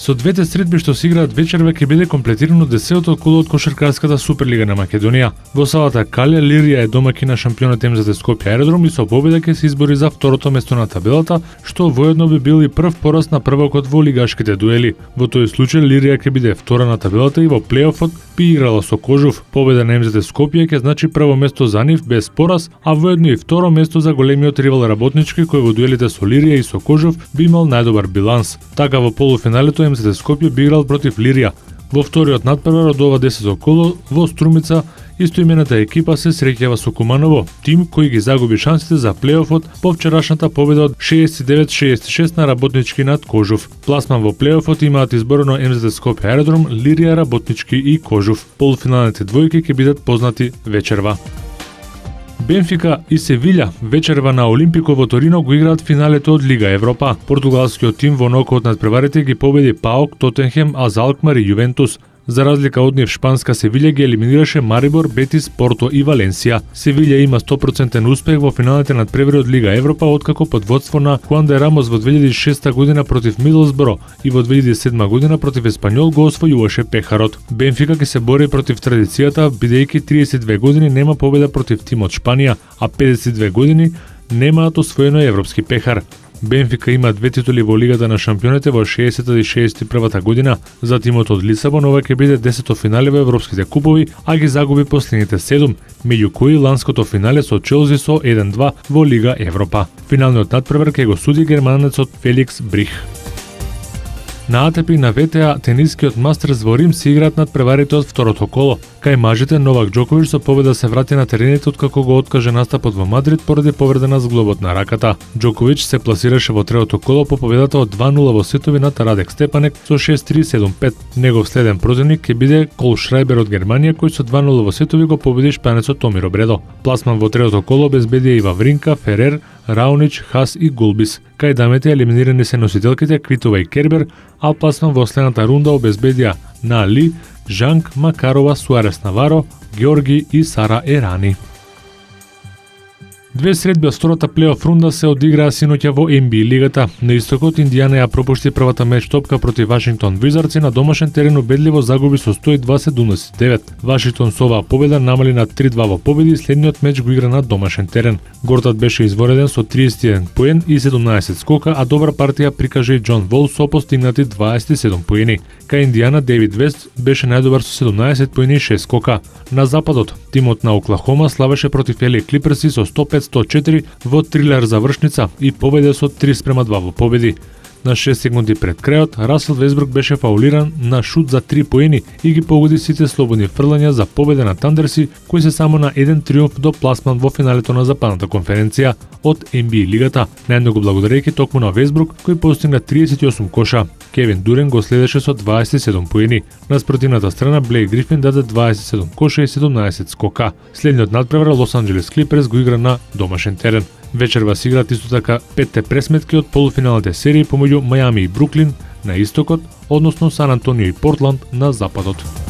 Со двете средби што се играат вечерва ќе биде комплетирано 10-то коло од кошаркарската Суперлига на Македонија. Во салата Кале, Лирија е домаќин на шампионот МЗТ Скопје Аеродром и со победа ќе се избори за второто место на табелата, што воедно би бил и прв пораз на првокот во лигашките дуели. Во тој случај Лирија ќе биде втора на табелата и во плейофот би играла со Кожув. Победа на МЗТ Скопје ќе значи прво место за нив без пораз, а воедно и второ место за големиот ривал Работнички кој во дуелите со Лирија и со Кожув би имал најдобар биланс. Така во полуфиналето МЗТ Скопје би играл против Лирија. Во вториот надпревар од ова 10-то коло во Струмица истоимената екипа се среќава со Куманово, тим кој ги загуби шансите за плейофот по вчерашната победа од 69-66 на Работнички над Кожув. Пласман во плейофот имаат изборено МЗТ Скопје Аеродром, Лирија, Работнички и Кожув. Полуфиналните двојки ќе бидат познати вечерва. Бенфика и Севилја вечерва на Олимпико во Торино го играат финалето од Лига Европа. Португалскиот тим во нокаут надпреварите ги победи ПАОК, Тотенхем, АЗ Алкмар и Јувентус. За разлика од нив, шпанска Севилја ги елиминираше Марибор, Бетис, Порто и Валенсија. Севилја има 100% успех во финалите надпревари од Лига Европа откако под водство на Хуан де Рамос во 2006 година против Мидлсбро и во 2007 година против Еспањол го освојуваше пехарот. Бенфика ќе се бори против традицијата, бидејќи 32 години нема победа против тим од Шпанија, а 52 години немаат освоено европски пехар. Бенфика има 2 титули во Лигата на шампионите во 60-та и 61-та година. За тимот од Лисабон ова ќе биде 10-то финале во европските купови, а ги загуби последните 7, меѓу кои ланското финале со Челси со 1-2 во Лига Европа. Финалниот надпревар ќе го суди германецот Феликс Брих. На АТП и на ВТА тенискиот мастерс во Рим се играат надпреварите од второто коло. Кај мажите Новак Џоковиќ со победа се врати на терените откако го откаже настапот во Мадрид поради повреда на зглобот на раката. Џоковиќ се пласираше во третото коло по победата од 2-0 во сетови над Радек Степанек со 6-3-7-5. Негов следен противник ќе биде Кол Шрајбер од Германија кој со 2-0 во сетови го победи шпанецот Томиро Бредо. Пласман во третото коло безбедија и Вавринка, Ферер, Раунич, Хас и Гулбис. Кај дамите елиминирани се носителките Квитова и Кербер, а пласман во следната рунда обезбедија на Али, Жанк, Макарова, Суарес Наваро, Георги и Сара Ерани. Две средби од втората плейоф рунда се одиграа синоќа во NBA лигата. На истокот Индијана ја пропушти првата меч топка против Вашингтон Визардс и на домашен терен убедливо загуби со 102-79. Вашингтон со оваа победа намали на 3-2 во победи и следниот меч го игра на домашен терен. Гортат беше извореден со 31 поен и 17 скока, а добра партија прикаже и Џон Вол со постигнати 27 поени. Кај Индијана Дейвид Вест беше најдобар со 17 поени и 6 скока. На западот, тимот на Оклахома славеше против LA Клиперси со 105-104 во трилер завршница и победе со 3-2 во победи. На 6 секунди пред крајот, Расел Весбрук беше фаулиран на шут за 3 поени и ги погоди сите слободни фрлања за победа на Тандерси, кои се само на еден триумф до пласман во финалето на западната конференција од NBA лигата. Најмногу благодарејќи токму на Весбрук, кој постигна 38 коша. Кевин Дурен го следеше со 27 поени. На спротивната страна Блейк Грифин даде 27 коша и 17 скока. Следниот надпревар Лос Анџелес Клиперс го игра на домашен терен. Вечерва се играат исто така петте пресметки од полуфиналните серии помеѓу Мајами и Бруклин на истокот, односно Сан Антонио и Портланд на западот.